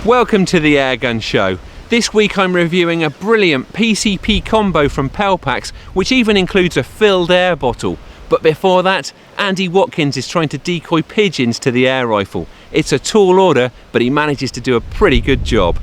Welcome to the Airgun Show. This week I'm reviewing a brilliant PCP combo from Pellpax, which even includes a filled air bottle. But before that, Andy Watkins is trying to decoy pigeons to the air rifle. It's a tall order, but he manages to do a pretty good job.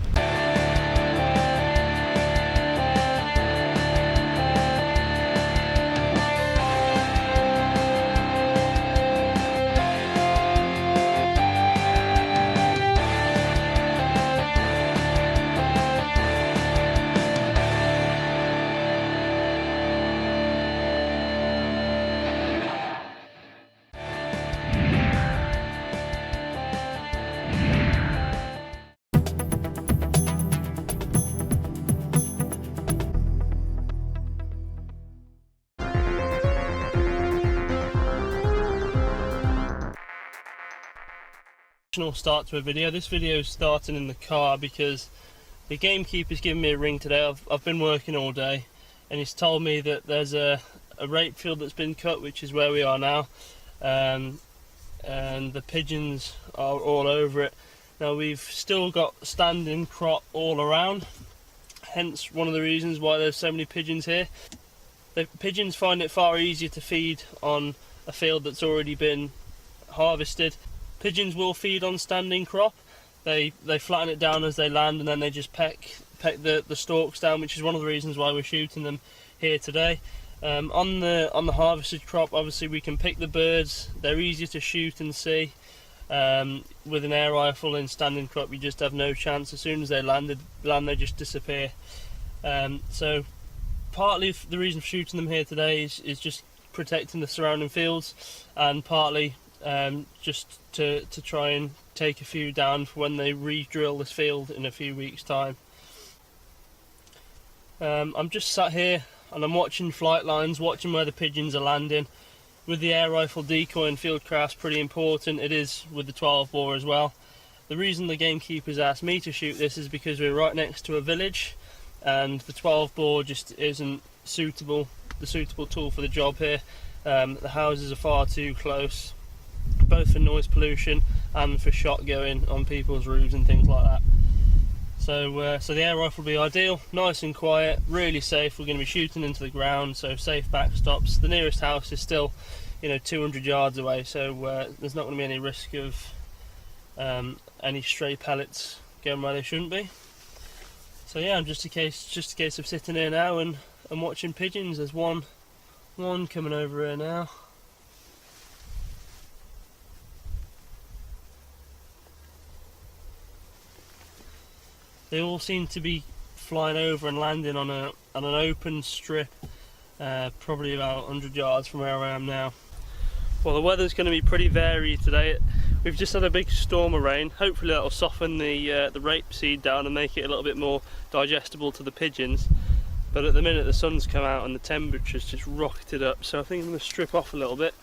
Start to a video. This video is starting in the car because the gamekeeper's given me a ring today. I've been working all day and he's told me that there's a rape field that's been cut, which is where we are now, and the pigeons are all over it. Now we've still got standing crop all around, hence one of the reasons why there's so many pigeons here. The pigeons find it far easier to feed on a field that's already been harvested. Pigeons will feed on standing crop. They flatten it down as they land, and then they just peck the stalks down, which is one of the reasons why we're shooting them here today. On the harvested crop, obviously we can pick the birds. They're easier to shoot and see. With an air rifle in standing crop, you just have no chance. As soon as they land, they just disappear. So partly the reason for shooting them here today is just protecting the surrounding fields, and partly just to try and take a few down for when they re-drill this field in a few weeks' time. I'm just sat here and I'm watching flight lines, watching where the pigeons are landing. With the air rifle, decoying fieldcraft's pretty important. It is with the 12 bore as well. The reason the gamekeepers asked me to shoot this is because we're right next to a village and the 12 bore just isn't the suitable tool for the job here. The houses are far too close, both for noise pollution and for shot going on people's roofs and things like that. So the air rifle will be ideal, nice and quiet, really safe. We're going to be shooting into the ground, so safe backstops. The nearest house is still, 200 yards away, so there's not going to be any risk of any stray pellets going where they shouldn't be. So yeah, just a case of sitting here now and watching pigeons. There's one coming over here now. They all seem to be flying over and landing on an open strip, probably about 100 yards from where I am now. Well, the weather's going to be pretty varied today. We've just had a big storm of rain. Hopefully that'll soften the rapeseed down and make it a little bit more digestible to the pigeons. But at the minute the sun's come out and the temperature's just rocketed up, so I think I'm going to strip off a little bit.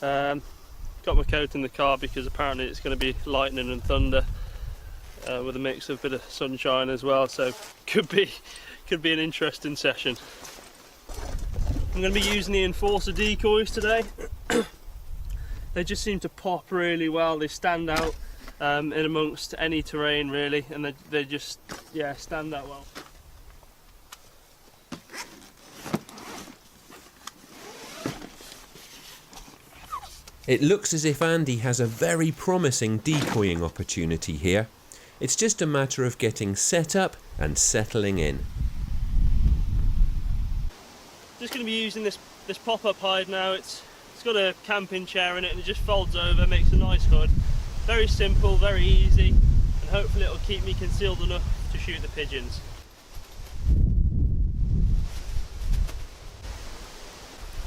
Got my coat in the car because apparently it's going to be lightning and thunder. With a mix of bit of sunshine as well, so could be an interesting session. I'm going to be using the Enforcer decoys today. They just seem to pop really well. They stand out in amongst any terrain really, and they just stand out well. It looks as if Andy has a very promising decoying opportunity here. It's just a matter of getting set up and settling in. Just going to be using this pop-up hide now. It's got a camping chair in it and it just folds over, makes a nice hood. Very simple, very easy, and hopefully it'll keep me concealed enough to shoot the pigeons.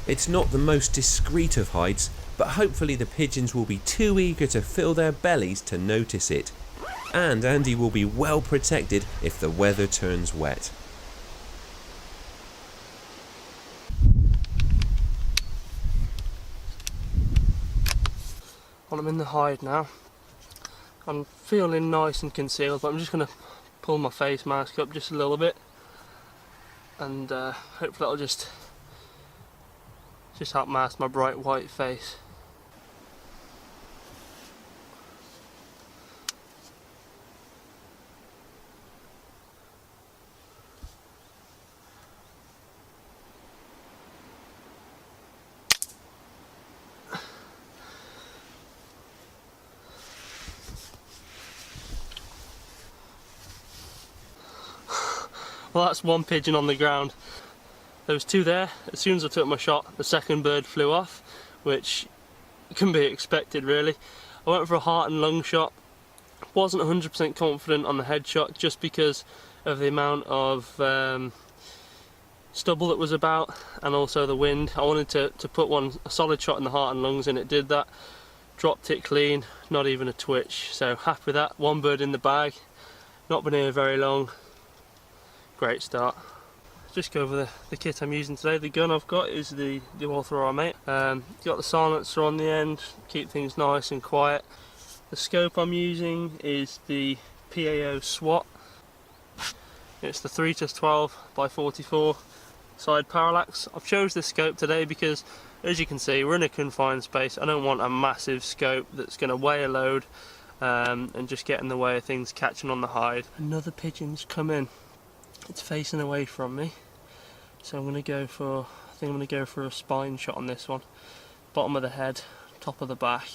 It's not the most discreet of hides, but hopefully the pigeons will be too eager to fill their bellies to notice it. And Andy will be well protected if the weather turns wet. Well, I'm in the hide now. I'm feeling nice and concealed, but I'm just going to pull my face mask up just a little bit, and hopefully that'll just help mask my bright white face. Well, that's one pigeon on the ground. There was two there. As soon as I took my shot, the second bird flew off, which can be expected really. I went for a heart and lung shot. Wasn't 100% confident on the headshot just because of the amount of stubble that was about, and also the wind. I wanted to put a solid shot in the heart and lungs, and it did that. Dropped it clean, not even a twitch. So happy with that. One bird in the bag. Not been here very long. Great start. Just go over the kit I'm using today. The gun I've got is the Walther RM8. Got the silencer on the end, keep things nice and quiet. The scope I'm using is the PAO SWAT. It's the 3-12x44 side parallax. I've chose this scope today because, as you can see, we're in a confined space. I don't want a massive scope that's going to weigh a load and just get in the way of things catching on the hide. Another pigeon's come in. It's facing away from me, so I'm going to go for, I think I'm going to go for a spine shot on this one. Bottom of the head, top of the back.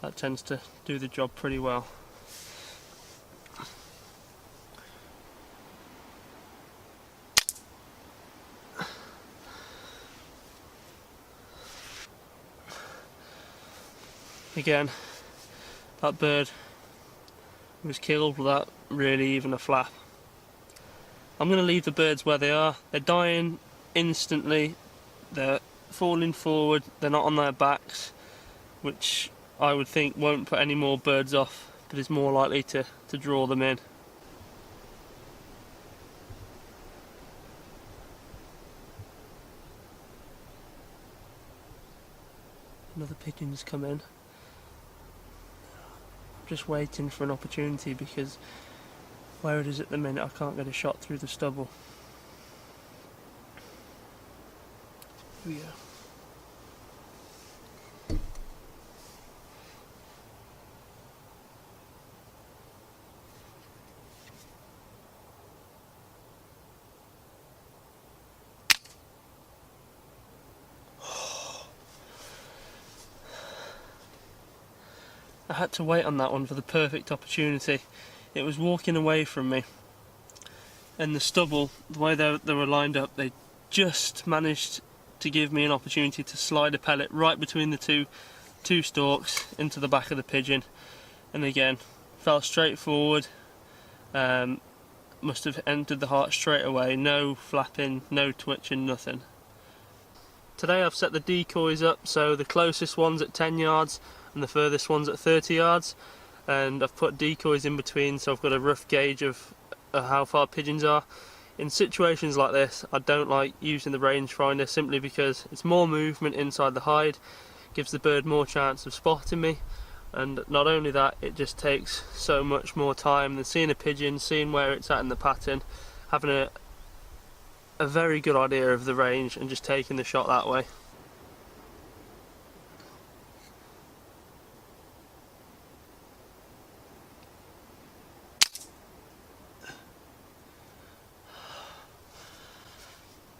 That tends to do the job pretty well. Again, that bird was killed without really even a flap. I'm going to leave the birds where they are. They're dying instantly, they're falling forward, they're not on their backs, which I would think won't put any more birds off, but is more likely to draw them in. Another pigeon's come in. I'm just waiting for an opportunity because where it is at the minute I can't get a shot through the stubble. Here we go. I had to wait on that one for the perfect opportunity. It was walking away from me, and the stubble, the way they were lined up, they just managed to give me an opportunity to slide a pellet right between the two stalks into the back of the pigeon, and again fell straight forward. Must have entered the heart straight away. No flapping, no twitching, nothing. Today I've set the decoys up so the closest one's at 10 yards and the furthest one's at 30 yards, and I've put decoys in between so I've got a rough gauge of how far pigeons are. In situations like this I don't like using the rangefinder simply because it's more movement inside the hide, gives the bird more chance of spotting me, and not only that, it just takes so much more time than seeing a pigeon, seeing where it's at in the pattern, having a very good idea of the range and just taking the shot that way.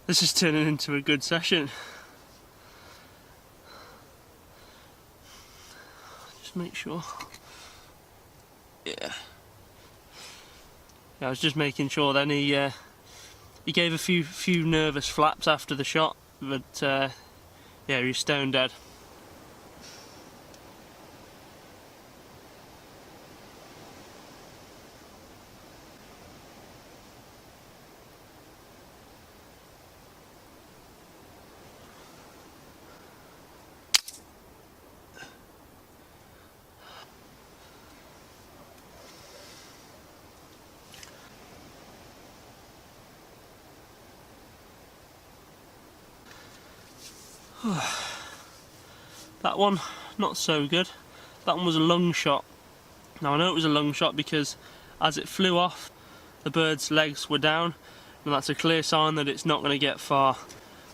This is turning into a good session. Just make sure. Yeah. I was just making sure then he gave a few nervous flaps after the shot, but yeah, he's stone dead. That one, not so good. That one was a lung shot. Now I know it was a lung shot because as it flew off, the bird's legs were down, and that's a clear sign that it's not going to get far.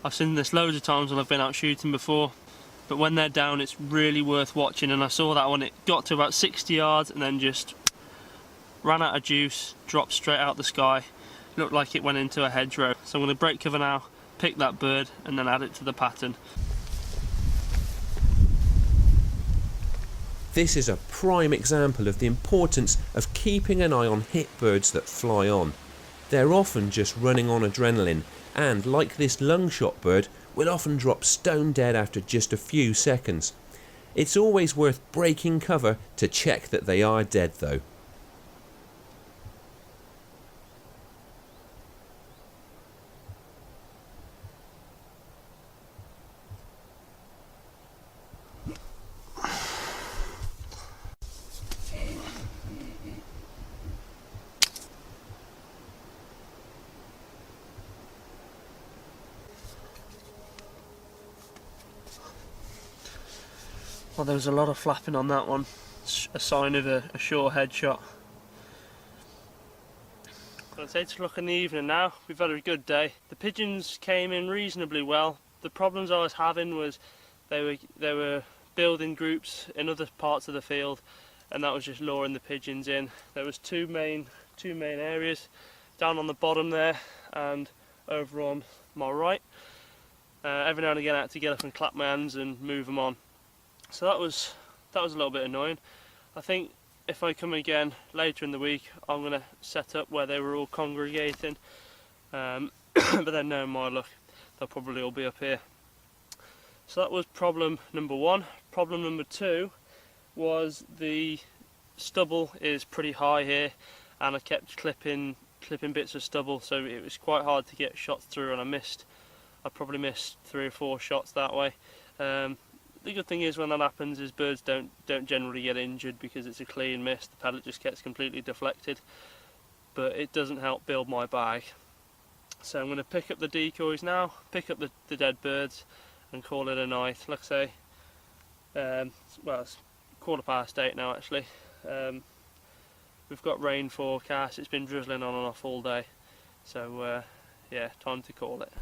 I've seen this loads of times when I've been out shooting before, but when they're down it's really worth watching, and I saw that one, it got to about 60 yards and then just ran out of juice, dropped straight out the sky. Looked like it went into a hedgerow. So I'm going to break cover now, pick that bird and then add it to the pattern. This is a prime example of the importance of keeping an eye on hit birds that fly on. They're often just running on adrenaline and, like this lungshot bird, will often drop stone dead after just a few seconds. It's always worth breaking cover to check that they are dead though. Well, there was a lot of flapping on that one. It's a sign of a sure headshot. It's 8 o'clock in the evening now. We've had a good day. The pigeons came in reasonably well. The problems I was having was they were building groups in other parts of the field, and that was just luring the pigeons in. There was two main areas, down on the bottom there and over on my right. Every now and again I had to get up and clap my hands and move them on. So that was a little bit annoying. I think if I come again later in the week, I'm going to set up where they were all congregating. But then knowing my luck, they'll probably all be up here. So that was problem number one. Problem number two was the stubble is pretty high here, and I kept clipping bits of stubble, so it was quite hard to get shots through, and I probably missed 3 or 4 shots that way. The good thing is when that happens is birds don't generally get injured because it's a clean miss. The pellet just gets completely deflected, but it doesn't help build my bag. So I'm going to pick up the decoys now, pick up the dead birds and call it a night. Like I say, well, it's 8:15 now actually. We've got rain forecast, it's been drizzling on and off all day, so yeah, time to call it.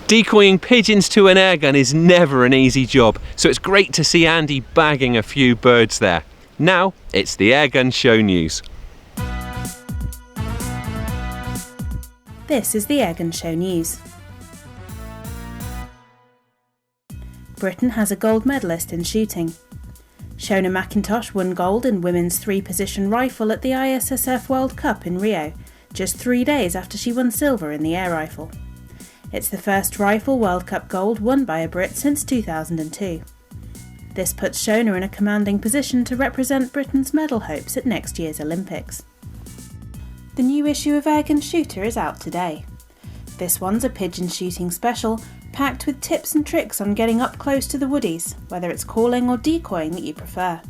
Decoying pigeons to an airgun is never an easy job, so it's great to see Andy bagging a few birds there. Now it's the Airgun Show news. This is the Airgun Show news. Britain has a gold medalist in shooting. Shona McIntosh won gold in women's 3-position rifle at the ISSF World Cup in Rio, just 3 days after she won silver in the air rifle. It's the first rifle World Cup gold won by a Brit since 2002. This puts Shona in a commanding position to represent Britain's medal hopes at next year's Olympics. The new issue of Airgun Shooter is out today. This one's a pigeon shooting special, packed with tips and tricks on getting up close to the woodies, whether it's calling or decoying that you prefer.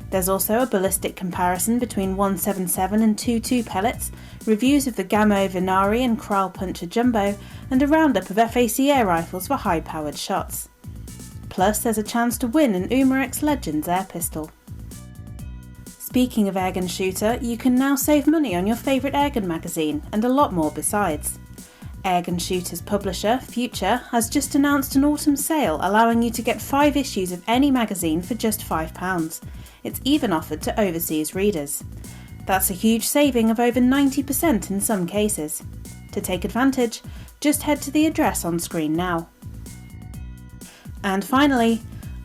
There's also a ballistic comparison between 177 and 22 pellets, reviews of the Gamo Venari and Kral Puncher Jumbo, and a roundup of FAC air rifles for high-powered shots. Plus, there's a chance to win an Umarex Legends air pistol. Speaking of Airgun Shooter, you can now save money on your favourite Airgun magazine, and a lot more besides. Airgun Shooter's publisher, Future, has just announced an autumn sale allowing you to get 5 issues of any magazine for just £5. It's even offered to overseas readers. That's a huge saving of over 90% in some cases. To take advantage, just head to the address on screen now. And finally,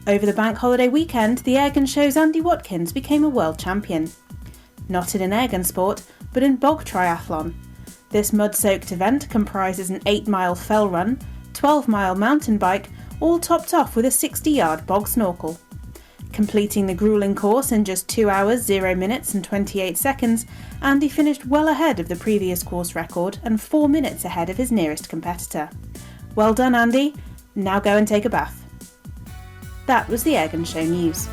over the bank holiday weekend, the Airgun Show's Andy Watkins became a world champion. Not in an airgun sport, but in bog triathlon. This mud-soaked event comprises an 8-mile fell run, 12-mile mountain bike, all topped off with a 60-yard bog snorkel. Completing the gruelling course in just 2 hours, 0 minutes and 28 seconds, Andy finished well ahead of the previous course record and 4 minutes ahead of his nearest competitor. Well done, Andy. Now go and take a bath. That was the Airgun Show news.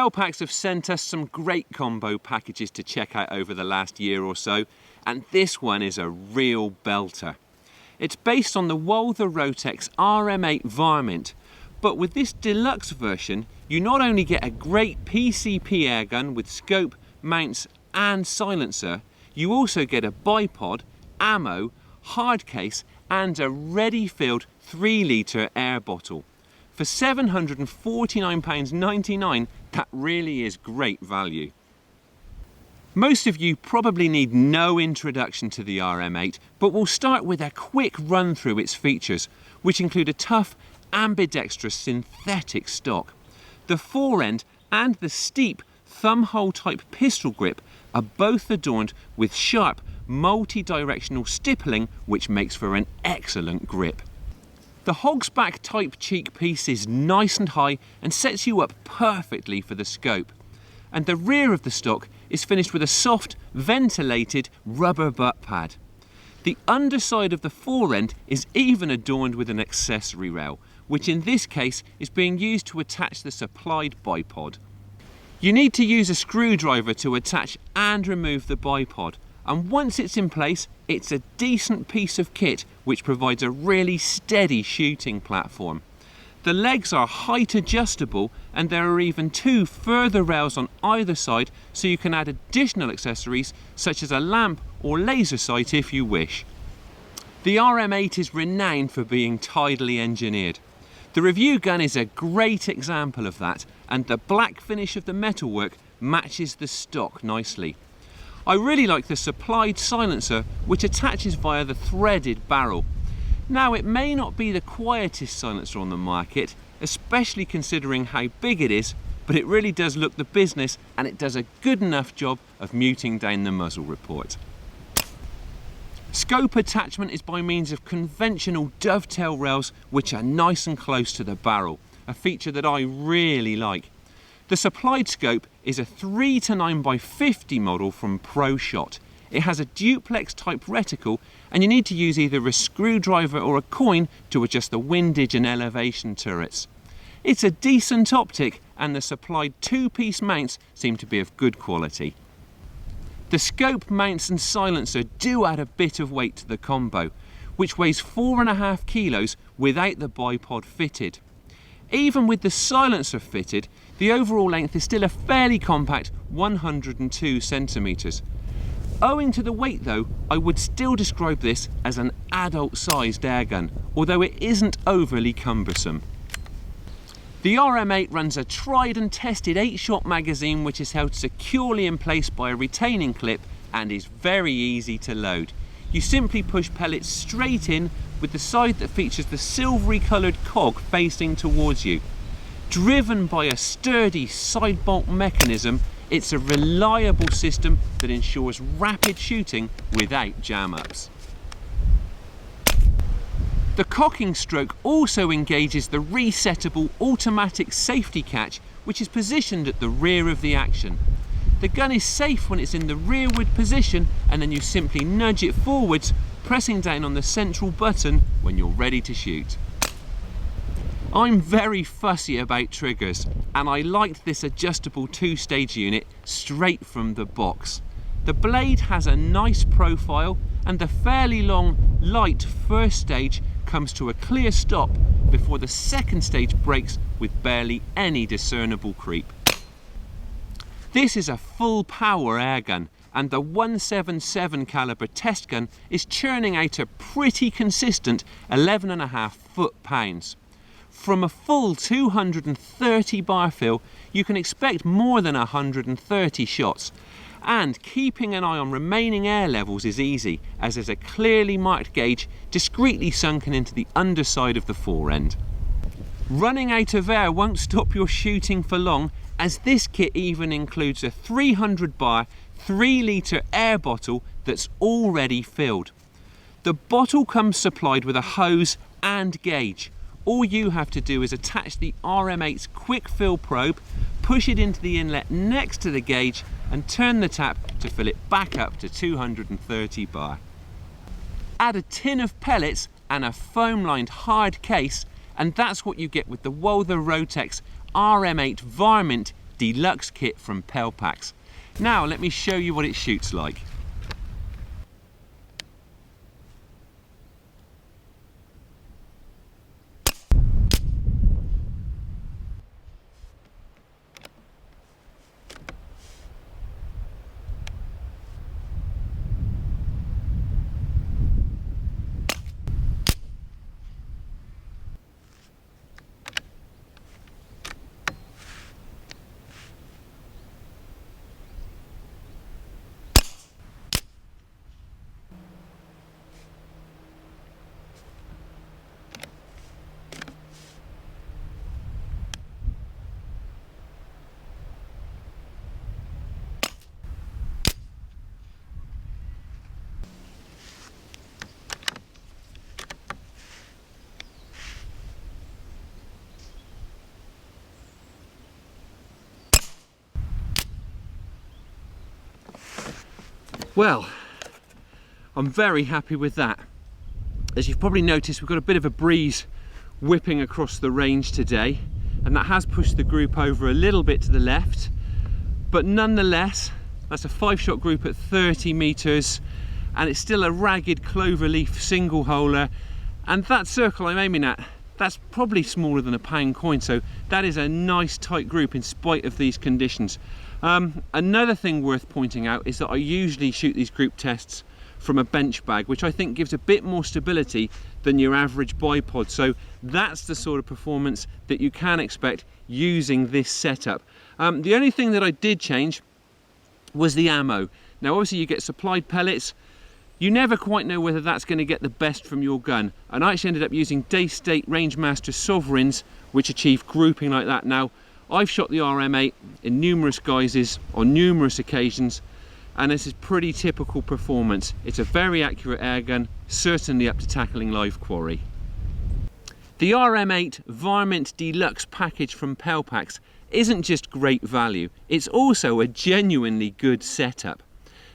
Pellpax have sent us some great combo packages to check out over the last year or so, and this one is a real belter. It's based on the Walther Rotex RM8 Varmint, but with this deluxe version you not only get a great PCP airgun with scope, mounts and silencer, you also get a bipod, ammo, hard case and a ready-filled 3-litre air bottle. For £749.99, that really is great value. Most of you probably need no introduction to the RM8, but we'll start with a quick run through its features, which include a tough, ambidextrous synthetic stock. The forend and the steep thumbhole type pistol grip are both adorned with sharp, multi-directional stippling, which makes for an excellent grip. The hogsback type cheek piece is nice and high and sets you up perfectly for the scope. And the rear of the stock is finished with a soft, ventilated rubber butt pad. The underside of the forend is even adorned with an accessory rail, which in this case is being used to attach the supplied bipod. You need to use a screwdriver to attach and remove the bipod, and once it's in place, it's a decent piece of kit which provides a really steady shooting platform. The legs are height adjustable and there are even 2 further rails on either side, so you can add additional accessories such as a lamp or laser sight if you wish. The RM8 is renowned for being tidily engineered. The review gun is a great example of that, and the black finish of the metalwork matches the stock nicely. I really like the supplied silencer, which attaches via the threaded barrel. Now, it may not be the quietest silencer on the market, especially considering how big it is, but it really does look the business and it does a good enough job of muting down the muzzle report. Scope attachment is by means of conventional dovetail rails which are nice and close to the barrel, a feature that I really like. The supplied scope is a 3-9x50 model from ProShot. It has a duplex type reticle and you need to use either a screwdriver or a coin to adjust the windage and elevation turrets. It's a decent optic and the supplied 2-piece mounts seem to be of good quality. The scope, mounts and silencer do add a bit of weight to the combo, which weighs 4.5 kilos without the bipod fitted. Even with the silencer fitted, the overall length is still a fairly compact 102 centimetres. Owing to the weight though, I would still describe this as an adult-sized airgun, although it isn't overly cumbersome. The RM8 runs a tried and tested 8-shot magazine which is held securely in place by a retaining clip and is very easy to load. You simply push pellets straight in with the side that features the silvery coloured cog facing towards you. Driven by a sturdy side bolt mechanism, it's a reliable system that ensures rapid shooting without jam-ups. The cocking stroke also engages the resettable automatic safety catch, which is positioned at the rear of the action. The gun is safe when it's in the rearward position and then you simply nudge it forwards, pressing down on the central button when you're ready to shoot. I'm very fussy about triggers and I liked this adjustable 2-stage unit straight from the box. The blade has a nice profile and the fairly long, light first stage comes to a clear stop before the second stage breaks with barely any discernible creep. This is a full power airgun and the 177 caliber test gun is churning out a pretty consistent 11.5 foot-pounds. From a full 230 bar fill, you can expect more than 130 shots. And keeping an eye on remaining air levels is easy, as there's a clearly marked gauge discreetly sunken into the underside of the forend. Running out of air won't stop your shooting for long, as this kit even includes a 300 bar 3-litre air bottle that's already filled. The bottle comes supplied with a hose and gauge. All you have to do is attach the RM8's quick fill probe, push it into the inlet next to the gauge and turn the tap to fill it back up to 230 bar. Add a tin of pellets and a foam-lined hard case and that's what you get with the Walther Rotex RM8 Varmint Deluxe kit from Pellpax. Now let me show you what it shoots like. Well, I'm very happy with that. As you've probably noticed, we've got a bit of a breeze whipping across the range today, and that has pushed the group over a little bit to the left, but nonetheless, that's a 5-shot group at 30 meters, and it's still a ragged cloverleaf single holer, and that circle I'm aiming at, that's probably smaller than a pound coin, so that is a nice tight group in spite of these conditions. Another thing worth pointing out is that I usually shoot these group tests from a bench bag, which I think gives a bit more stability than your average bipod, so that's the sort of performance that you can expect using this setup. The only thing that I did change was the ammo. Now obviously you get supplied pellets. You never quite know whether that's going to get the best from your gun, and I actually ended up using Daystate Rangemaster Sovereigns, which achieve grouping like that. Now I've shot the RM8 in numerous guises on numerous occasions, and this is pretty typical performance. It's a very accurate airgun, certainly up to tackling live quarry. The RM8 Varmint Deluxe package from Pellpax isn't just great value, it's also a genuinely good setup.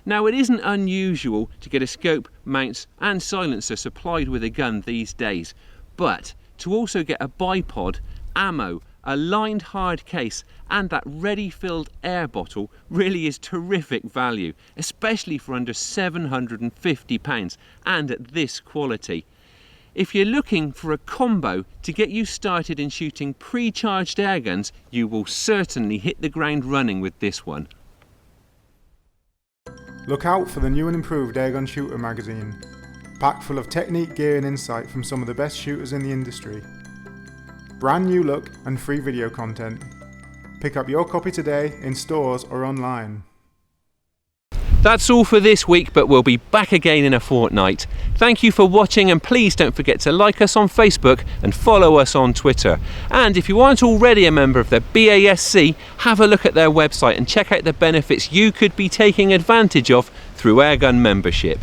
Now it isn't unusual to get a scope, mounts and silencer supplied with a gun these days, but to also get a bipod, ammo, a lined hard case and that ready filled air bottle really is terrific value, especially for under £750 and at this quality. If you're looking for a combo to get you started in shooting pre-charged airguns, you will certainly hit the ground running with this one. Look out for the new and improved Airgun Shooter magazine, packed full of technique, gear and insight from some of the best shooters in the industry. Brand new look and free video content. Pick up your copy today in stores or online. That's all for this week, but we'll be back again in a fortnight. Thank you for watching, and please don't forget to like us on Facebook and follow us on Twitter. And if you aren't already a member of the BASC, have a look at their website and check out the benefits you could be taking advantage of through Airgun membership.